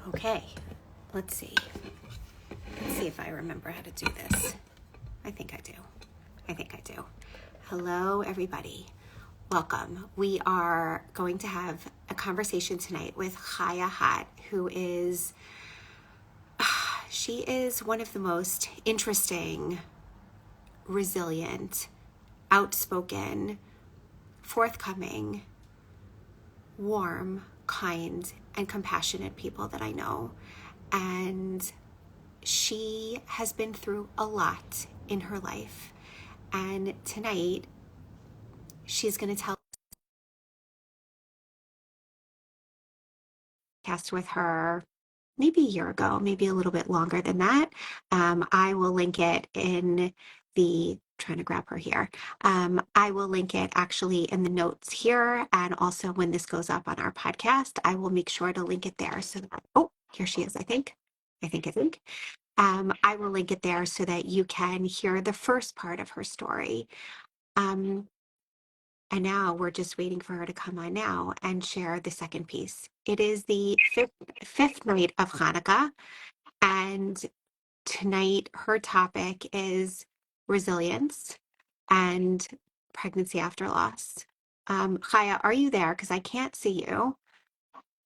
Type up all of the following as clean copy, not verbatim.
Okay, let's see. Let's see if I remember how to do this. I think I do. Hello, everybody. Welcome. We are going to have a conversation tonight with Chaya Hott, she is one of the most interesting, resilient, outspoken, forthcoming, warm, kind, and compassionate people that I know. And she has been through a lot in her life. And tonight, she's going to tell us with her maybe a year ago, maybe a little bit longer than that. I will link it in trying to grab her here. I will link it actually in the notes here. And also when this goes up on our podcast, I will make sure to link it there so that, oh, here she is, I think. I will link it there so that you can hear the first part of her story. And now we're just waiting for her to come on now and share the second piece. It is the fifth night of Hanukkah, and tonight her topic is resilience and pregnancy after loss. Chaya, are you there? Because I can't see you.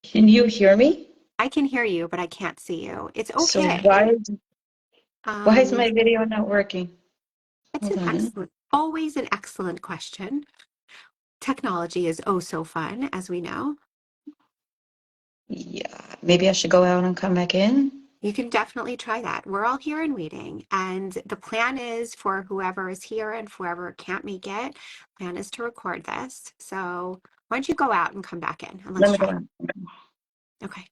Can you hear me? I can hear you, but I can't see you. It's So okay. why is my video not working? It's always an excellent question. Technology is oh so fun, as we know. Yeah, maybe I should go out and come back in. You can definitely try that. We're all here and waiting. And the plan is for whoever is here and whoever can't make it, plan is to record this. So why don't you go out and come back in and let's try. Okay.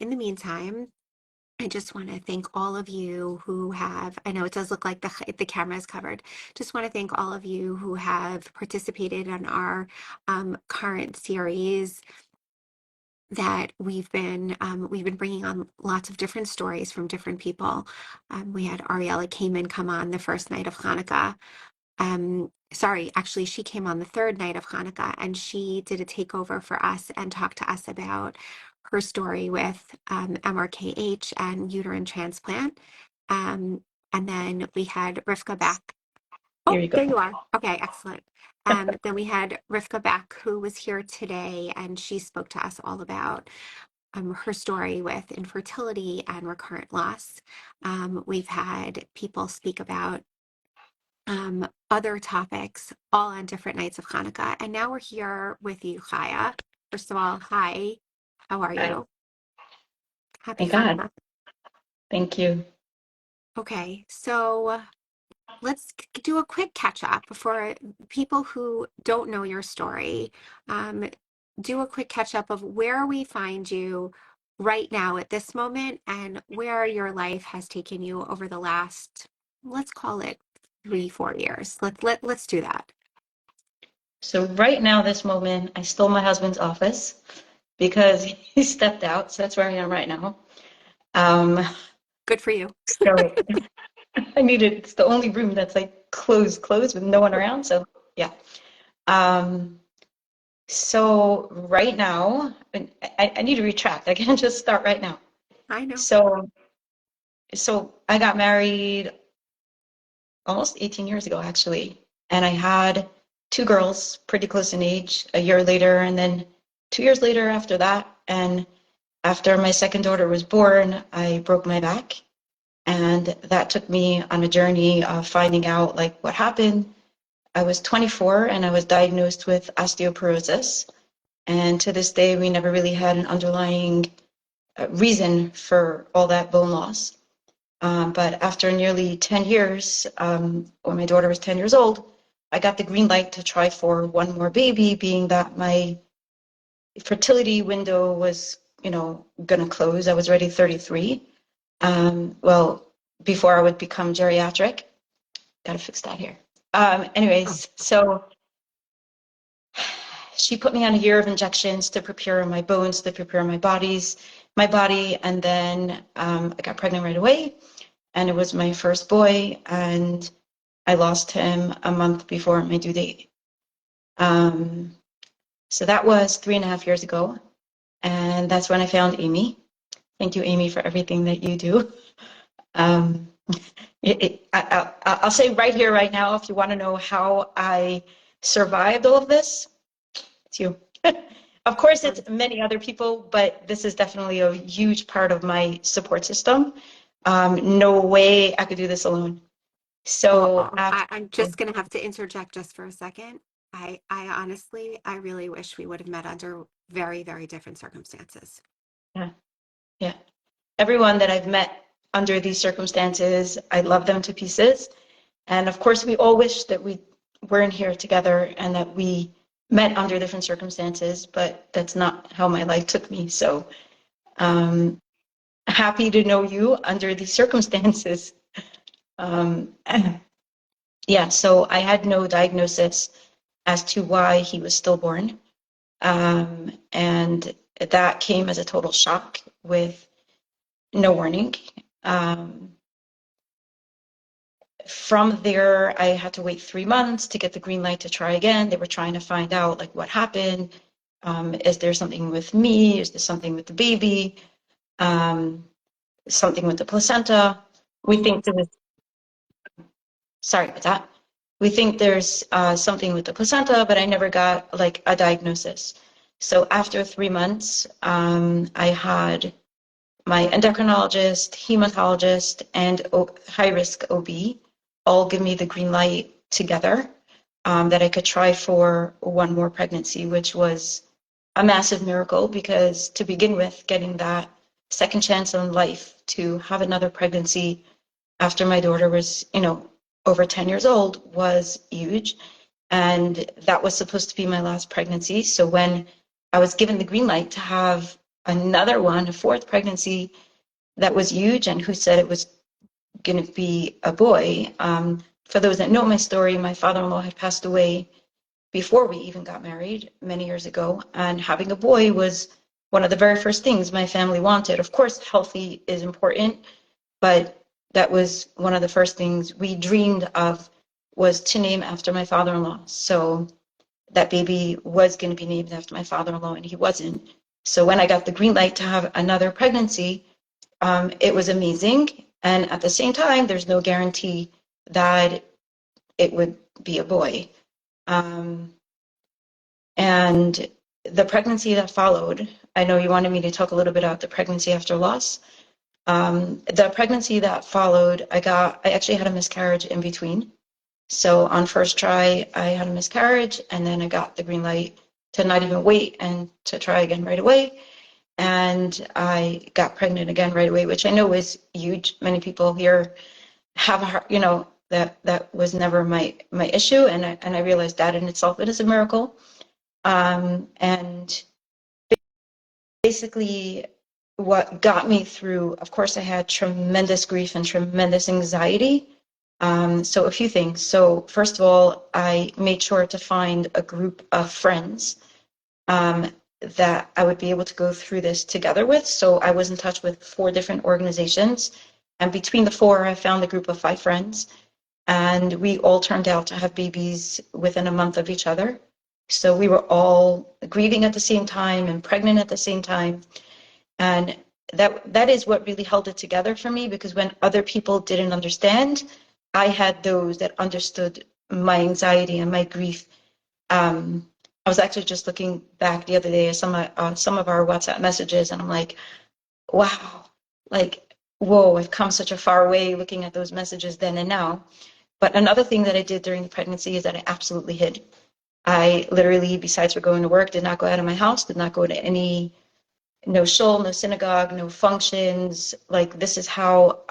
In the meantime, I just want to thank all of you who have, I know it does look like the camera is covered. Just want to thank all of you who have participated in our current series that we've been bringing on lots of different stories from different people. We had Ariella Kamen come on the first night of Hanukkah. Sorry, actually, she came on the third night of Hanukkah, and she did a takeover for us and talked to us about her story with MRKH and uterine transplant. And then we had Rivka back. Here you go. There you are. Okay, excellent. Then we had Rivka back, who was here today, and she spoke to us all about her story with infertility and recurrent loss. We've had people speak about other topics, all on different nights of Hanukkah. And now we're here with you, Chaya. First of all, hi. How are you? Happy Thank Hanukkah. God. Thank you. Okay, so let's do a quick catch up for people who don't know your story. Do a quick catch up of where we find you right now at this moment and where your life has taken you over the last, let's call it 3-4 years. Let's do that. So right now, this moment, I stole my husband's office because he stepped out. So that's where I am right now. Good for you. So it's the only room that's like closed with no one around. So yeah. So right now, I need to retract. I can't just start right now. I know. So I got married almost 18 years ago, actually. And I had 2 girls pretty close in age, a year later, and then 2 years later after that. And after my second daughter was born, I broke my back. And that took me on a journey of finding out like what happened. I was 24 and I was diagnosed with osteoporosis. And to this day, we never really had an underlying reason for all that bone loss. But after nearly 10 years, when my daughter was 10 years old, I got the green light to try for one more baby, being that my fertility window was, going to close. I was already 33. Well, before I would become geriatric. Got to fix that here. Anyways, so she put me on a year of injections to prepare my bones, to prepare my body, and then I got pregnant right away. And it was my first boy, and I lost him a month before my due date. So that was 3.5 years ago. And that's when I found Aimee. Thank you, Aimee, for everything that you do. Um, I'll say right here, right now, if you want to know how I survived all of this, it's you. Of course, it's many other people, but this is definitely a huge part of my support system. No way I could do this alone. So I'm just going to have to interject just for a second. I honestly, I really wish we would have met under very, very different circumstances. yeah, yeah. Everyone that I've met under these circumstances, I love them to pieces. And of course, we all wish that we weren't here together and that we met under different circumstances, but that's not how my life took me. So happy to know you under these circumstances. Um, yeah, so I had no diagnosis as to why he was stillborn. And that came as a total shock with no warning. From there, I had to wait 3 months to get the green light to try again. They were trying to find out like what happened. Is there something with me? Is there something with the baby? Something with the placenta? We think there's, sorry about that. We think there's something with the placenta, but I never got like a diagnosis. So after 3 months, I had my endocrinologist, hematologist, and high-risk OB all give me the green light together that I could try for one more pregnancy, which was a massive miracle because to begin with, getting that second chance on life to have another pregnancy after my daughter was, over 10 years old was huge. And that was supposed to be my last pregnancy. So when I was given the green light to have another one, a fourth pregnancy, that was huge, and who said it was going to be a boy. For those that know my story, my father-in-law had passed away before we even got married many years ago, and having a boy was one of the very first things my family wanted. Of course, healthy is important, but that was one of the first things we dreamed of, was to name after my father-in-law. So that baby was going to be named after my father-in-law, and he wasn't. So when I got the green light to have another pregnancy, it was amazing. And at the same time, there's no guarantee that it would be a boy. And the pregnancy that followed, I know you wanted me to talk a little bit about the pregnancy after loss. The pregnancy that followed, I actually had a miscarriage in between. So on first try, I had a miscarriage, and then I got the green light to not even wait and to try again right away. And I got pregnant again right away, which I know is huge. Many people here have a heart, that was never my issue, and I realized that in itself it is a miracle. And basically, what got me through, of course, I had tremendous grief and tremendous anxiety. So a few things. So first of all, I made sure to find a group of friends that I would be able to go through this together with. So I was in touch with 4 different organizations, and between the 4, I found a group of 5 friends, and we all turned out to have babies within a month of each other. So we were all grieving at the same time and pregnant at the same time, and that is what really held it together for me, because when other people didn't understand, I had those that understood my anxiety and my grief. I was actually just looking back the other day at some of our WhatsApp messages, and I'm like, wow, like, whoa, I've come such a far way looking at those messages then and now. But another thing that I did during the pregnancy is that I absolutely hid. I literally, besides for going to work, did not go out of my house, did not go to no shul, no synagogue, no functions. Like, this is how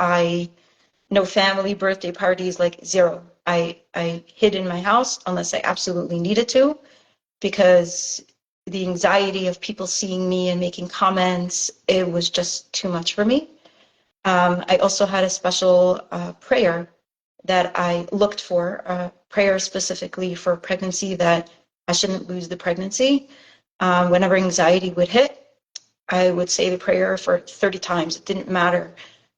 no family birthday parties, like zero. I hid in my house unless I absolutely needed to, because the anxiety of people seeing me and making comments, it was just too much for me. I also had a special prayer that I looked for, a prayer specifically for pregnancy, that I shouldn't lose the pregnancy. Whenever anxiety would hit, I would say the prayer for 30 times. It didn't matter.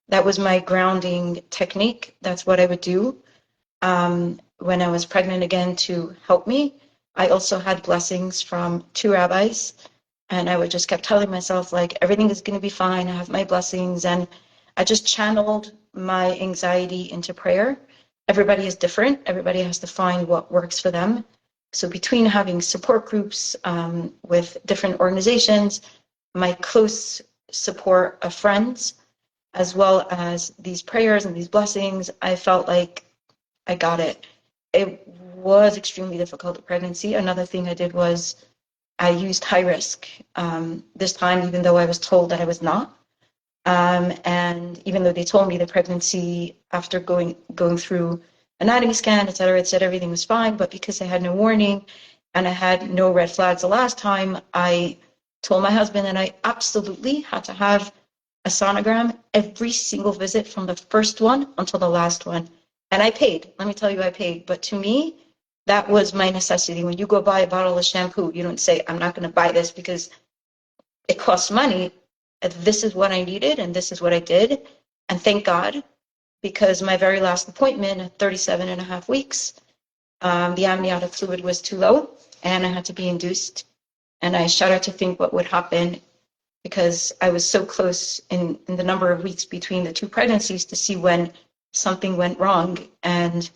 That was my grounding technique. That's what I would do when I was pregnant again to help me. I also had blessings from 2 rabbis And I would just kept telling myself, like, everything is going to be fine. I have my blessings. And I just channeled my anxiety into prayer. Everybody is different. Everybody has to find what works for them. So between having support groups with different organizations, my close support of friends, as well as these prayers and these blessings, I felt like I got it. It was extremely difficult, the pregnancy. Another thing I did was I used high risk this time, even though I was told that I was not. And even though they told me the pregnancy, after going through anatomy scan, et cetera, everything was fine. But because I had no warning and I had no red flags the last time, I told my husband that I absolutely had to have a sonogram every single visit from the first one until the last one. And I paid. Let me tell you, I paid. But to me, that was my necessity. When you go buy a bottle of shampoo, you don't say, I'm not going to buy this because it costs money. This is what I needed and this is what I did. And thank God, because my very last appointment at 37 and a half weeks, the amniotic fluid was too low and I had to be induced. And I shudder to think what would happen, because I was so close in the number of weeks between the two pregnancies to see when something went wrong. And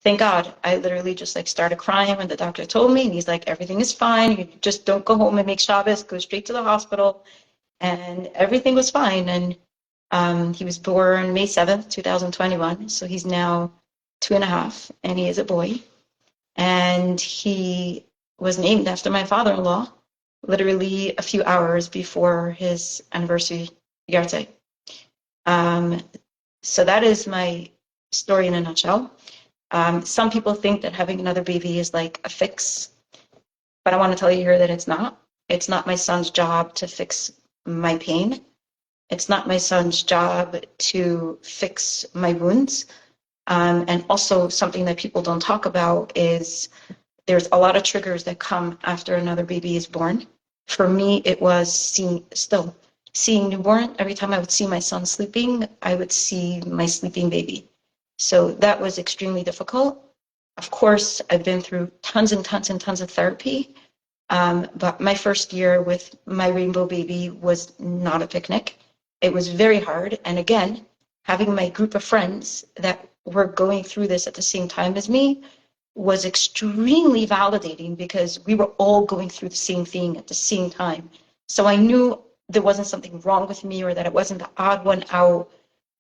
thank God, I literally just like started crying when the doctor told me, and he's like, everything is fine. You just don't go home and make Shabbos, go straight to the hospital. And everything was fine. And he was born May 7th, 2021. So he's now 2.5, and he is a boy. And he was named after my father-in-law, literally a few hours before his anniversary yahrzeit. So that is my story in a nutshell. Some people think that having another baby is like a fix, but I want to tell you here that it's not. It's not my son's job to fix my pain. It's not my son's job to fix my wounds. And also something that people don't talk about is there's a lot of triggers that come after another baby is born. For me, it was seeing newborn. Every time I would see my son sleeping, I would see my sleeping baby. So that was extremely difficult. Of course, I've been through tons and tons and tons of therapy. But my first year with my rainbow baby was not a picnic. It was very hard. And again, having my group of friends that were going through this at the same time as me was extremely validating, because we were all going through the same thing at the same time. So I knew there wasn't something wrong with me, or that it wasn't the odd one out,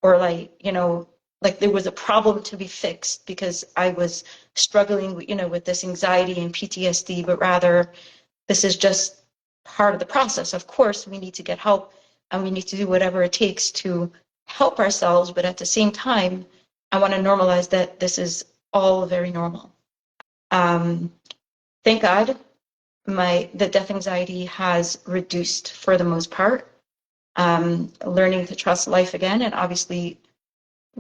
or like there was a problem to be fixed because I was struggling, with this anxiety and PTSD, but rather this is just part of the process. Of course, we need to get help and we need to do whatever it takes to help ourselves. But at the same time, I want to normalize that this is all very normal. Thank God, the death anxiety has reduced for the most part. Learning to trust life again, and obviously,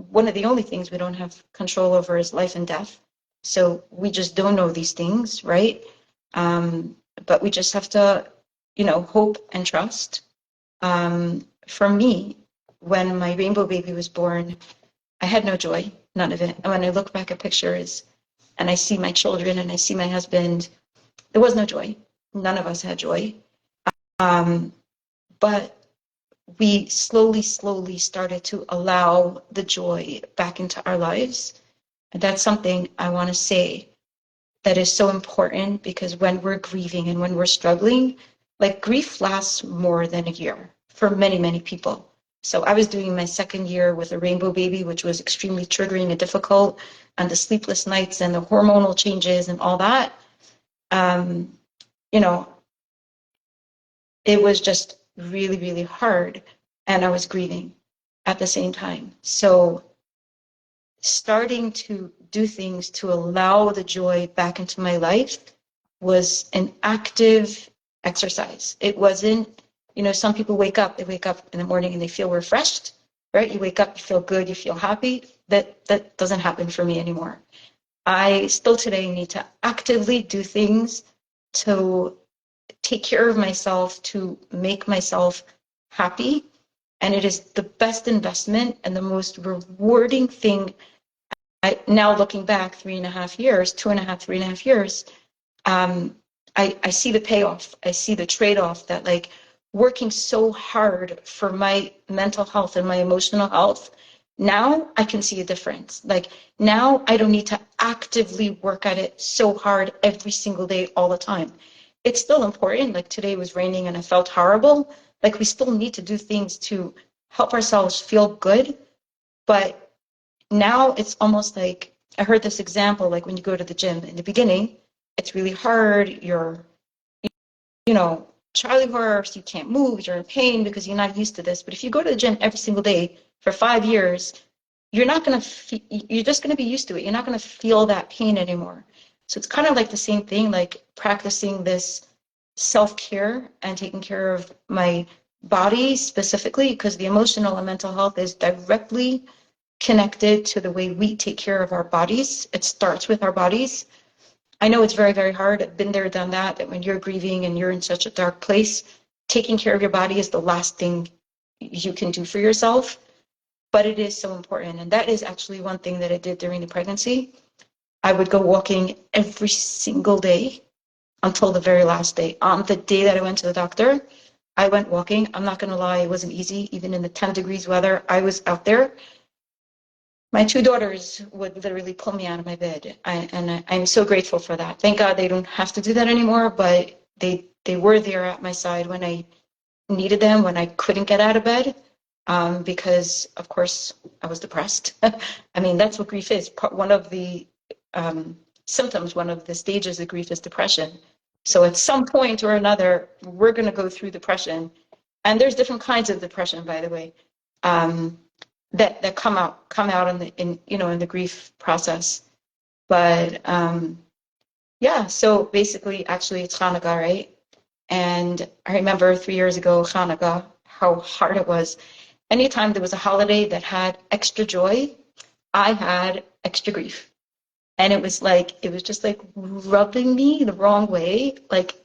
one of the only things we don't have control over is life and death. So we just don't know these things, right? But we just have to, hope and trust. For me, when my rainbow baby was born, I had no joy, none of it. And when I look back at pictures and I see my children and I see my husband, there was no joy. None of us had joy. But we slowly started to allow the joy back into our lives. And that's something I want to say that is so important, because when we're grieving and when we're struggling, like, grief lasts more than a year for many, many people. So I was doing my second year with a rainbow baby, which was extremely triggering and difficult, and the sleepless nights and the hormonal changes and all that. It was just really, really hard, and I was grieving at the same time. So starting to do things to allow the joy back into my life was an active exercise. It wasn't, some people they wake up in the morning and they feel refreshed, right? You wake up, you feel good, you feel happy. That doesn't happen for me anymore. I still today need to actively do things to take care of myself, to make myself happy. And it is the best investment and the most rewarding thing. Now looking back 3.5 years, 2.5, 3.5 years, I see the payoff. I see the trade-off that like working so hard for my mental health and my emotional health, now I can see a difference. Like now I don't need to actively work at it so hard every single day, all the time. It's still important. Like today was raining and I felt horrible. Like we still need to do things to help ourselves feel good. But now it's almost like I heard this example, like when you go to the gym in the beginning, it's really hard. You know, Charlie horse, you can't move, you're in pain because you're not used to this. But if you go to the gym every single day for 5 years, you're just gonna be used to it. You're not gonna feel that pain anymore. So it's kind of like the same thing, like practicing this self-care and taking care of my body specifically, because the emotional and mental health is directly connected to the way we take care of our bodies. It starts with our bodies. I know it's very, very hard. I've been there, done that, that when you're grieving and you're in such a dark place, taking care of your body is the last thing you can do for yourself. But it is so important. And that is actually one thing that I did during the pregnancy. I would go walking every single day until the very last day. On the day that I went to the doctor, I went walking. I'm not going to lie, it wasn't easy. Even in the 10 degrees weather, I was out there. My two daughters would literally pull me out of my bed, I'm so grateful for that. Thank God they don't have to do that anymore, but they were there at my side when I needed them, when I couldn't get out of bed, because of course I was depressed. I mean, that's what grief is. One of the symptoms, one of the stages of grief is depression. So at some point or another, we're going to go through depression, and there's different kinds of depression, by the way. That come out in the grief process. But yeah, so basically, actually, it's Hanukkah, right? And I remember 3 years ago, Hanukkah, how hard it was. Anytime there was a holiday that had extra joy, I had extra grief. And it was just like rubbing me the wrong way. Like,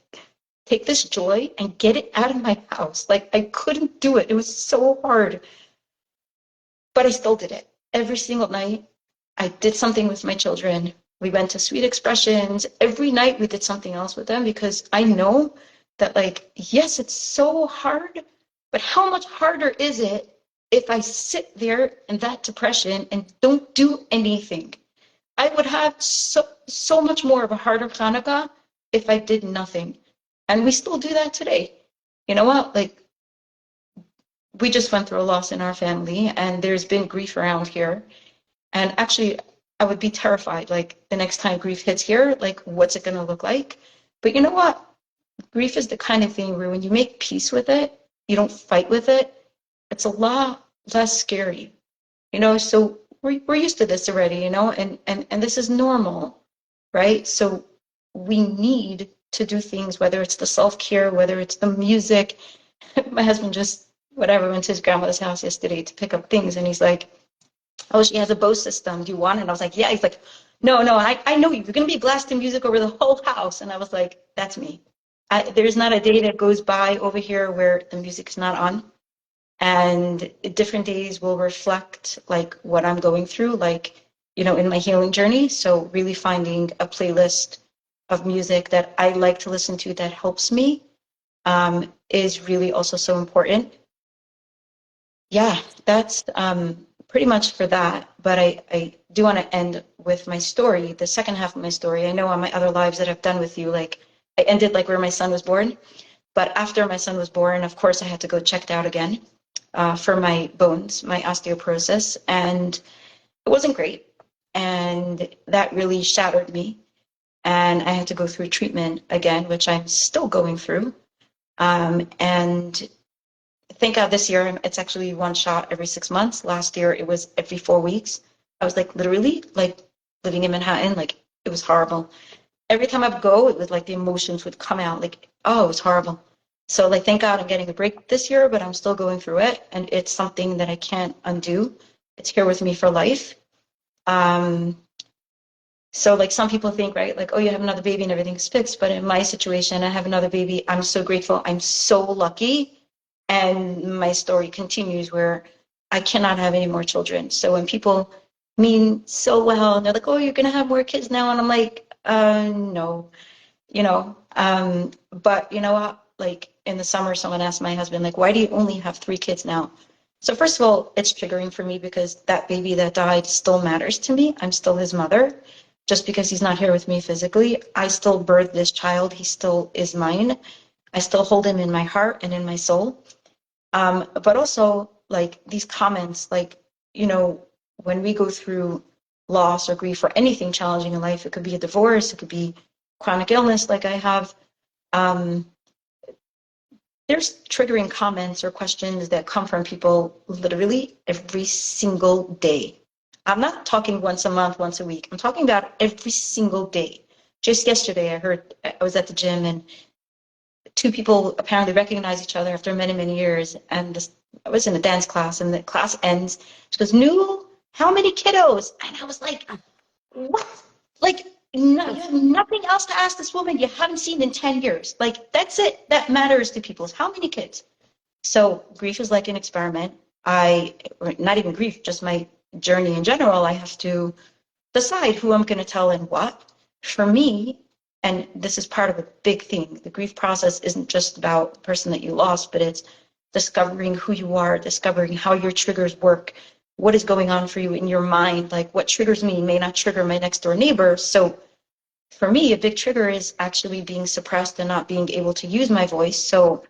take this joy and get it out of my house. Like, I couldn't do it. It was so hard. But I still did it. Every single night, I did something with my children. We went to sweet expressions. Every night we did something else with them, because I know that, like, yes, it's so hard, but how much harder is it if I sit there in that depression and don't do anything? I would have so much more of a harder Hanukkah if I did nothing. And we still do that today. You know what? Like, we just went through a loss in our family, and there's been grief around here. And actually, I would be terrified, like, the next time grief hits here, like, what's it going to look like? But you know what? Grief is the kind of thing where when you make peace with it, you don't fight with it, it's a lot less scary. So we're used to this already, and this is normal, right? So we need to do things, whether it's the self-care, whether it's the music. My husband just, whatever, went to his grandmother's house yesterday to pick up things, and he's like, oh, she has a Bose system. Do you want it? And I was like, yeah. He's like, no, I know you're going to be blasting music over the whole house. And I was like, that's me. There's not a day that goes by over here where the music's not on. And different days will reflect like what I'm going through, like, in my healing journey. So really finding a playlist of music that I like to listen to that helps me is really also so important. Yeah, that's pretty much for that. But I do want to end with my story, the second half of my story. I know on my other lives that I've done with you, like I ended like where my son was born. But after my son was born, of course, I had to go checked out again for my bones, my osteoporosis. And it wasn't great. And that really shattered me. And I had to go through treatment again, which I'm still going through. And thank God this year it's actually one shot every 6 months. Last year it was every 4 weeks. I was like literally like living in Manhattan, like it was horrible. Every time I would go, it was like the emotions would come out, like, oh, it was horrible. So like thank God I'm getting a break this year, but I'm still going through it, and it's something that I can't undo. It's here with me for life. Um, so like some people think, right, like, oh, you have another baby and everything's fixed. But in my situation, I have another baby. I'm so grateful. I'm so lucky. And my story continues where I cannot have any more children. So when people mean so well and they're like, oh, you're going to have more kids now. And I'm like, no. you know. But you know what? Like in the summer, someone asked my husband, like, why do you only have 3 kids now? So first of all, it's triggering for me because that baby that died still matters to me. I'm still his mother. Just because he's not here with me physically, I still birthed this child. He still is mine. I still hold him in my heart and in my soul. But also, like these comments, like, you know, when we go through loss or grief or anything challenging in life, it could be a divorce, it could be chronic illness like I have. Um, there's triggering comments or questions that come from people literally every single day. I'm not talking once a month, once a week. I'm talking about every single day. Just yesterday, I was at the gym and 2 people apparently recognize each other after many, many years. And I was in a dance class and the class ends. She goes, "New, how many kiddos?" And I was like, what? Like, no, you have nothing else to ask this woman you haven't seen in 10 years. Like, that's it. That matters to people. Is how many kids? So grief is like an experiment. Or not even grief, just my journey in general. I have to decide who I'm going to tell and what. For me, and this is part of a big thing, the grief process isn't just about the person that you lost, but it's discovering who you are, discovering how your triggers work, what is going on for you in your mind, like what triggers me may not trigger my next door neighbor. So for me, a big trigger is actually being suppressed and not being able to use my voice. So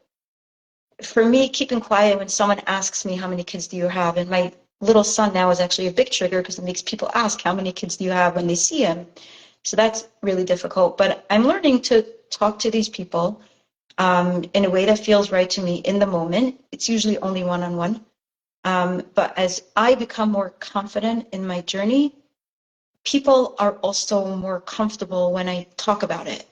for me, keeping quiet when someone asks me, how many kids do you have? And my little son now is actually a big trigger because it makes people ask, how many kids do you have when they see him? So that's really difficult. But I'm learning to talk to these people in a way that feels right to me in the moment. It's usually only one-on-one. But as I become more confident in my journey, people are also more comfortable when I talk about it.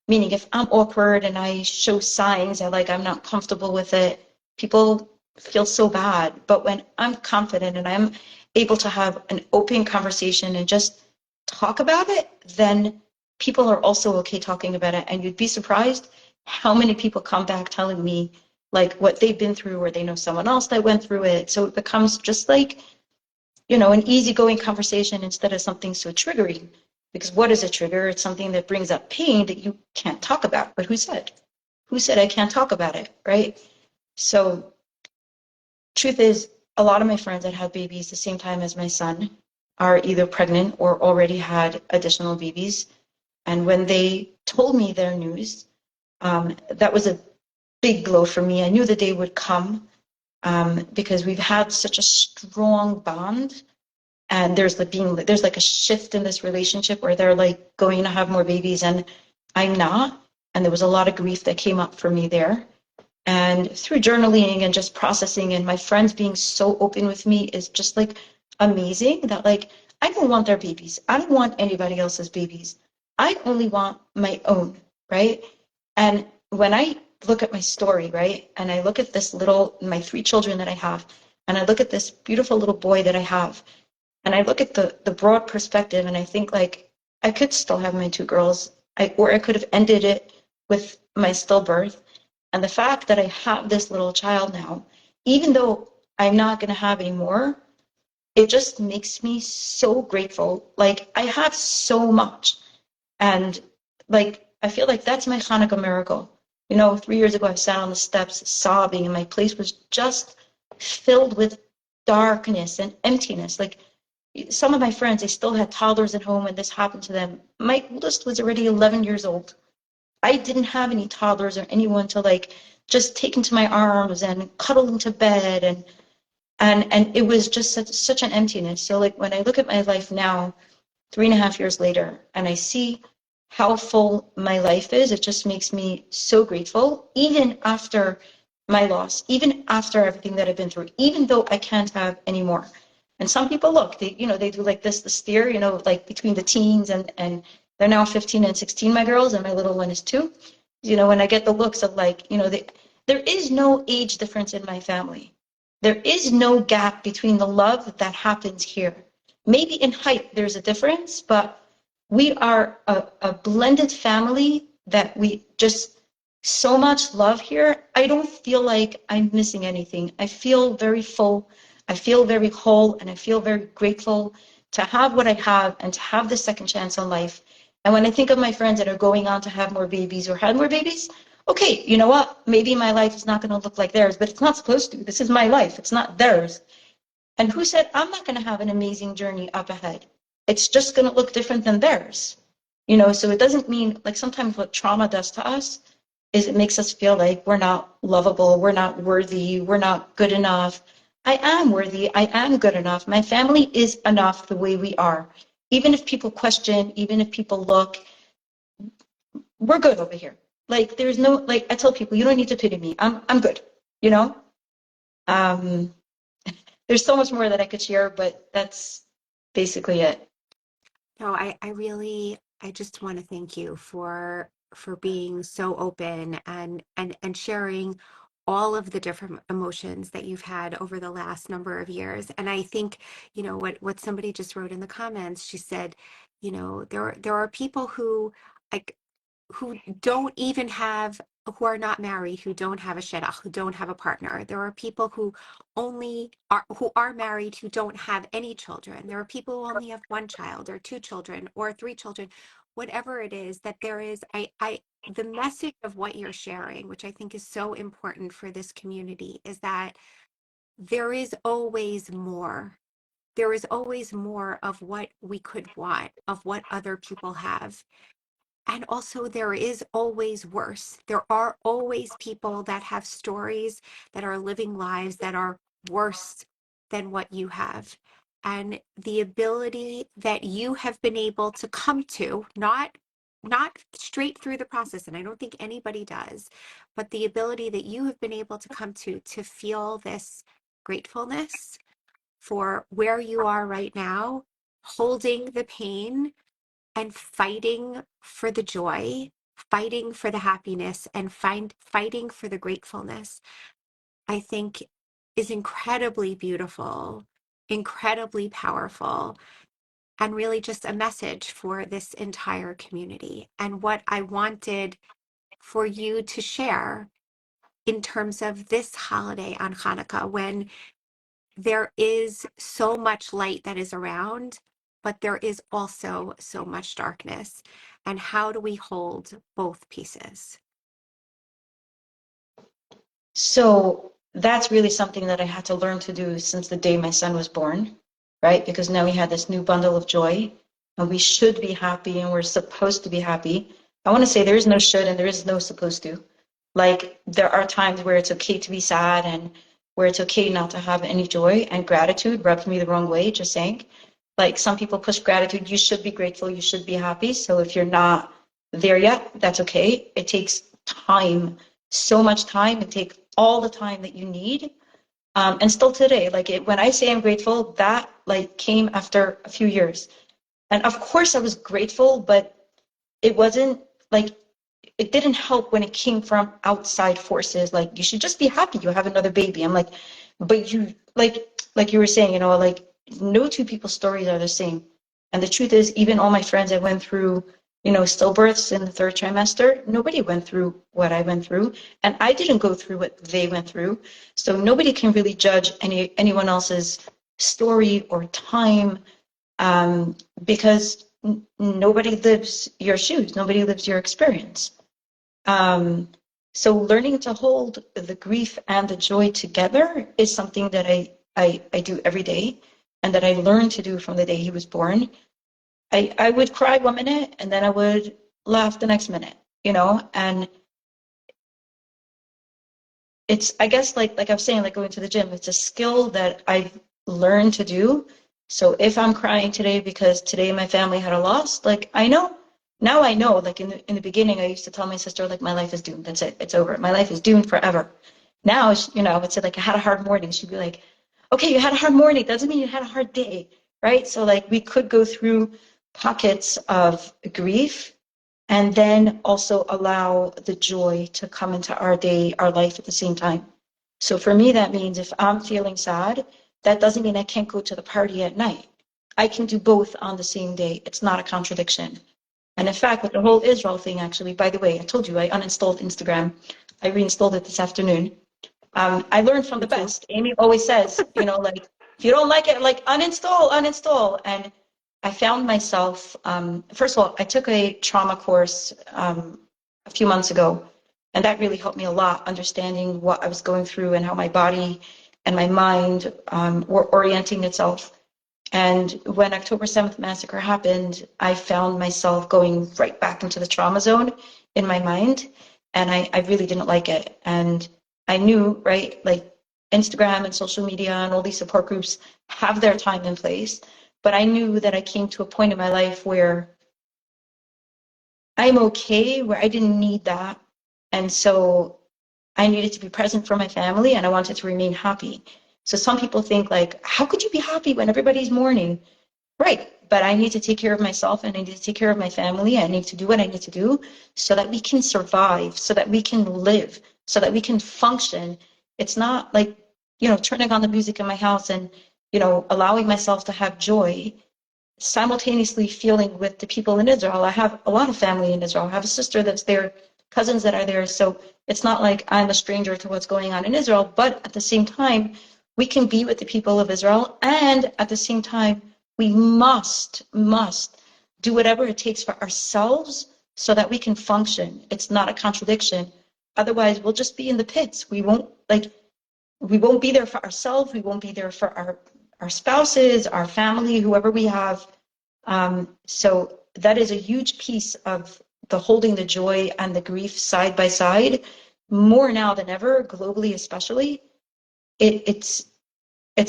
Meaning if I'm awkward and I show signs that like I'm not comfortable with it, people feel so bad. But when I'm confident and I'm able to have an open conversation and just talk about it, then people are also okay talking about it. And you'd be surprised how many people come back telling me like what they've been through or they know someone else that went through it. So it becomes just like, you know, an easygoing conversation instead of something so triggering. Because what is a trigger? It's something that brings up pain that you can't talk about. But who said? Who said I can't talk about it, right? So truth is, a lot of my friends that had babies the same time as my son are either pregnant or already had additional babies. And when they told me their news, that was a big blow for me. I knew the day would come because we've had such a strong bond. And there's like a shift in this relationship where they're like going to have more babies and I'm not. And there was a lot of grief that came up for me there. And through journaling and just processing and my friends being so open with me is just like amazing that like I don't want their babies. I don't want anybody else's babies. I only want my own, right? And when I look at my story, right, and I look at my 3 children that I have, and I look at this beautiful little boy that I have, and I look at the broad perspective and I think like I could still have my 2 girls, or I could have ended it with my stillbirth. And the fact that I have this little child now, even though I'm not going to have any more, it just makes me so grateful. Like I have so much. And like I feel like that's my Hanukkah miracle. You know, 3 years ago I sat on the steps sobbing and my place was just filled with darkness and emptiness. Like some of my friends, they still had toddlers at home when this happened to them. My oldest was already 11 years old. I didn't have any toddlers or anyone to like just take into my arms and cuddle into bed, and it was just such an emptiness. So like when I look at my life now, 3.5 years later, and I see how full my life is, it just makes me so grateful, even after my loss, even after everything that I've been through, even though I can't have any more. And some people look, they do like this, the steer, like between the teens and they're now 15 and 16, my girls, and my little one is 2. When I get the looks of like, there is no age difference in my family. There is no gap between the love that happens here. Maybe in height there's a difference, but we are a blended family that we just so much love here. I don't feel like I'm missing anything. I feel very full. I feel very whole, and I feel very grateful to have what I have and to have the second chance on life. And when I think of my friends that are going on to have more babies or had more babies, okay, you know what? Maybe my life is not going to look like theirs, but it's not supposed to. This is my life. It's not theirs. And who said I'm not going to have an amazing journey up ahead? It's just going to look different than theirs. So it doesn't mean, like, sometimes what trauma does to us is it makes us feel like we're not lovable, we're not worthy, we're not good enough. I am worthy, I am good enough. My family is enough the way we are. Even if people question, even if people look, we're good over here. Like, there's no, like, I tell people, you don't need to pity me. I'm good, you know? Um, there's so much more that I could share, but that's basically it. No, I really, I just want to thank you for being so open and sharing all of the different emotions that you've had over the last number of years. And I think, what somebody just wrote in the comments, she said, there are people who like who don't even have who are not married, who don't have a shidduch, who don't have a partner. There are people who are married who don't have any children. There are people who only have one child or two children or three children. Whatever it is that there is, I the message of what you're sharing, which I think is so important for this community, is that there is always more. There is always more of what we could want, of what other people have. And also, there is always worse. There are always people that have stories, that are living lives that are worse than what you have. And the ability that you have been able to come to, not straight through the process, and I don't think anybody does, but the ability that you have been able to come to feel this gratefulness for where you are right now, holding the pain and fighting for the joy, fighting for the happiness, and fighting for the gratefulness, I think is incredibly beautiful, incredibly powerful, and really just a message for this entire community. And what I wanted for you to share in terms of this holiday on Hanukkah, when there is so much light that is around, but there is also so much darkness. And how do we hold both pieces? So that's really something that I had to learn to do since the day my son was born, right? Because now we had this new bundle of joy, and we should be happy, and we're supposed to be happy. I want to say there is no should and there is no supposed to. Like, there are times where it's okay to be sad and where it's okay not to have any joy, and gratitude rubs me the wrong way, just saying. Like, some people push gratitude. You should be grateful, you should be happy. So if you're not there yet, that's okay. It takes time, so much time, and take all the time that you need. And still today, like, when I say I'm grateful, that like came after a few years. And of course I was grateful, but it wasn't like, it didn't help when it came from outside forces. Like, you should just be happy you have another baby. I'm like, but you, like you were saying, like, no two people's stories are the same. And the truth is, even all my friends that went through, stillbirths in the third trimester, nobody went through what I went through, and I didn't go through what they went through. So nobody can really judge anyone else's story or time, because nobody lives your shoes, nobody lives your experience. Um, so learning to hold the grief and the joy together is something that I do every day, and that I learned to do from the day he was born. I would cry 1 minute and then I would laugh the next minute, and it's, I guess, like I was saying, like going to the gym, it's a skill that I've learned to do. So if I'm crying today because today my family had a loss, like, I know, now I know. Like, in the beginning, I used to tell my sister, like, my life is doomed. That's it. It's over. My life is doomed forever. Now, I would say, like, I had a hard morning. She'd be like, okay, you had a hard morning. Doesn't mean you had a hard day, right? So, like, we could go through pockets of grief, and then also allow the joy to come into our day, our life at the same time. So for me, that means if I'm feeling sad, that doesn't mean I can't go to the party at night. I can do both on the same day. It's not a contradiction. And in fact, with the whole Israel thing, actually, by the way, I told you I uninstalled Instagram. I reinstalled it this afternoon. I learned from Me the too. best. Aimee always says, like, if you don't like it, like, uninstall, uninstall. And I found myself, first of all, I took a trauma course a few months ago, and that really helped me a lot, understanding what I was going through and how my body and my mind were orienting itself. And when October 7th massacre happened, I found myself going right back into the trauma zone in my mind, and I really didn't like it. And I knew, right, like Instagram and social media and all these support groups have their time and place, but I knew that I came to a point in my life where I'm okay, where I didn't need that. And so I needed to be present for my family and I wanted to remain happy. So some people think like, how could you be happy when everybody's mourning? Right. But I need to take care of myself and I need to take care of my family. I need to do what I need to do so that we can survive, so that we can live, so that we can function. It's not like, turning on the music in my house and, allowing myself to have joy, simultaneously feeling with the people in Israel. I have a lot of family in Israel. I have a sister that's there, cousins that are there. So it's not like I'm a stranger to what's going on in Israel, but at the same time, we can be with the people of Israel. And at the same time, we must do whatever it takes for ourselves so that we can function. It's not a contradiction. Otherwise, we'll just be in the pits. We won't be there for ourselves. We won't be there for our spouses, our family, whoever we have. So that is a huge piece of the holding the joy and the grief side by side, more now than ever, globally especially. It's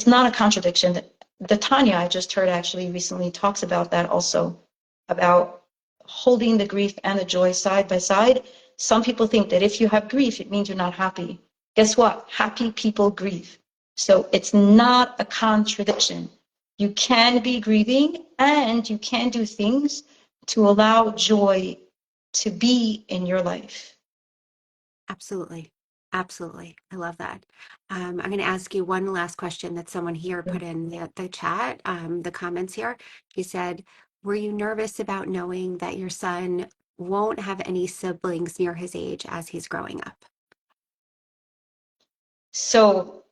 not a contradiction. The Tanya I just heard actually recently talks about that also, about holding the grief and the joy side by side. Some people think that if you have grief, it means you're not happy. Guess what? Happy people grieve. So it's not a contradiction. You can be grieving and you can do things to allow joy to be in your life. Absolutely. Absolutely. I love that. I'm going to ask you one last question that someone here put in the chat, the comments here. He said, were you nervous about knowing that your son won't have any siblings near his age as he's growing up? So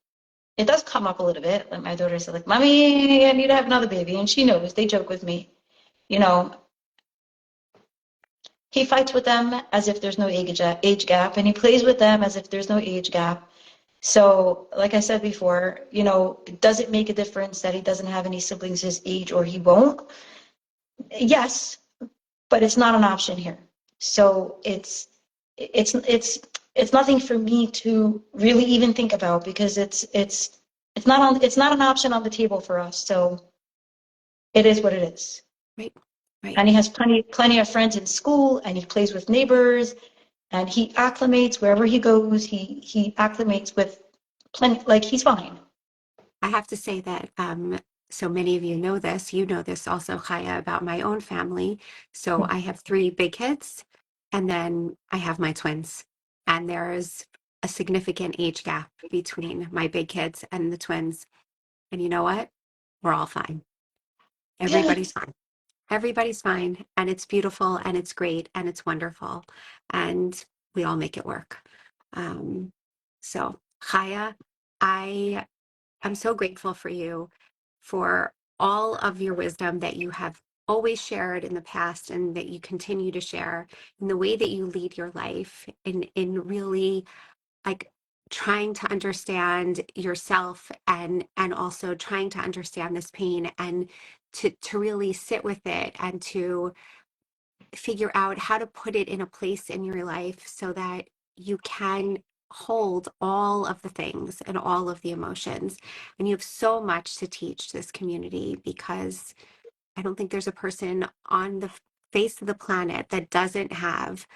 it does come up a little bit. Like my daughter said, like, Mommy, I need to have another baby. And she knows, they joke with me. You know, he fights with them as if there's no age gap, and he plays with them as if there's no age gap. So, like I said before, does it make a difference that he doesn't have any siblings his age or he won't? Yes, but it's not an option here. So it's nothing for me to really even think about because it's not an option on the table for us. So it is what it is. Right. Right. And he has plenty of friends in school, and he plays with neighbors, and he acclimates wherever he goes. He acclimates with plenty, like he's fine. I have to say that so many of you know this. You know this also, Chaya, about my own family. So I have three big kids, and then I have my twins. And there's a significant age gap between my big kids and the twins. And you know what? We're all fine. Yeah. Everybody's fine. Everybody's fine. And it's beautiful and it's great and it's wonderful. And we all make it work. Um, so, Chaya, I I'm so grateful for you for all of your wisdom that you have always shared in the past and that you continue to share in the way that you lead your life in really like trying to understand yourself and also trying to understand this pain and to really sit with it and to figure out how to put it in a place in your life so that you can hold all of the things and all of the emotions. And you have so much to teach this community because I don't think there's a person on the face of the planet that doesn't have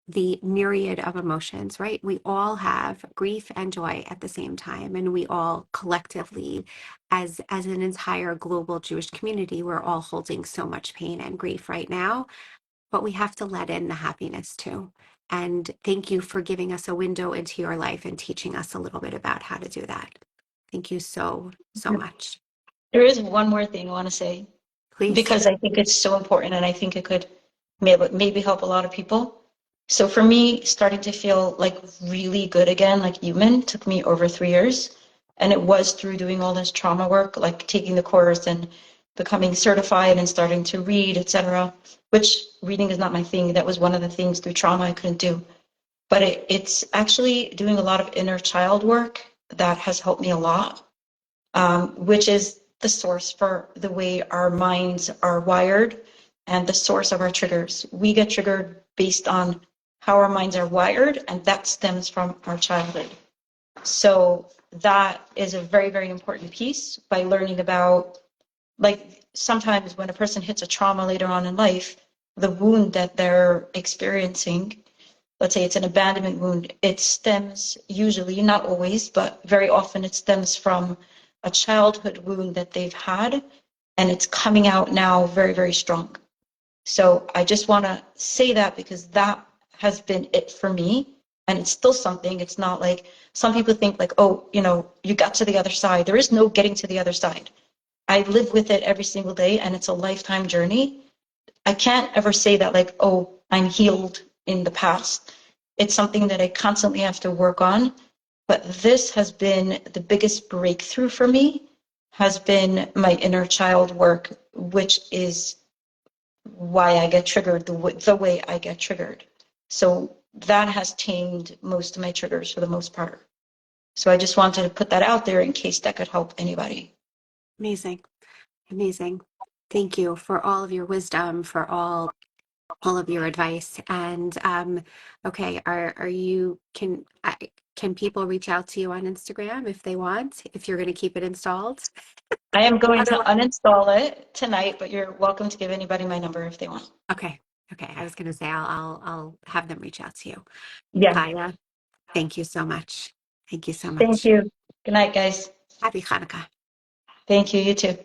the myriad of emotions, right? We all have grief and joy at the same time, and we all collectively, as an entire global Jewish community, we're all holding so much pain and grief right now, but we have to let in the happiness too. And thank you for giving us a window into your life and teaching us a little bit about how to do that. Thank you so, so much. There is one more thing I want to say Please. because I think it's so important and I think it could maybe help a lot of people. So for me, starting to feel like really good again, like human, took me over 3 years. And it was through doing all this trauma work, like taking the course and becoming certified and starting to read, etc., which reading is not my thing. That was one of the things through trauma I couldn't do. But it's actually doing a lot of inner child work that has helped me a lot, which is the source for the way our minds are wired and the source of our triggers. We get triggered based on how our minds are wired, and that stems from our childhood. So that is a very, very important piece by learning about, like, sometimes when a person hits a trauma later on in life, the wound that they're experiencing, let's say it's an abandonment wound, it stems usually, not always, but very often it stems from a childhood wound that they've had, and it's coming out now very, very strong. So I just want to say that because that has been it for me. And it's still something. It's not like some people think like, oh, you got to the other side. There is no getting to the other side. I live with it every single day, and it's a lifetime journey. I can't ever say that like, oh, I'm healed in the past. It's something that I constantly have to work on. But this has been the biggest breakthrough for me, has been my inner child work, which is why I get triggered the way I get triggered. So that has tamed most of my triggers for the most part. So I just wanted to put that out there in case that could help anybody. Amazing. Amazing. Thank you for all of your wisdom, for all of your advice. And okay, are you can people reach out to you on Instagram if they want, if you're going to keep it installed? I am going to Otherwise, uninstall it tonight, but you're welcome to give anybody my number if they want. okay. Okay. I was going to say I'll have them reach out to you. Yeah. Chaya, thank you so much. Thank you so Thank much. you. Good night, guys. Happy Hanukkah. Thank you. You too.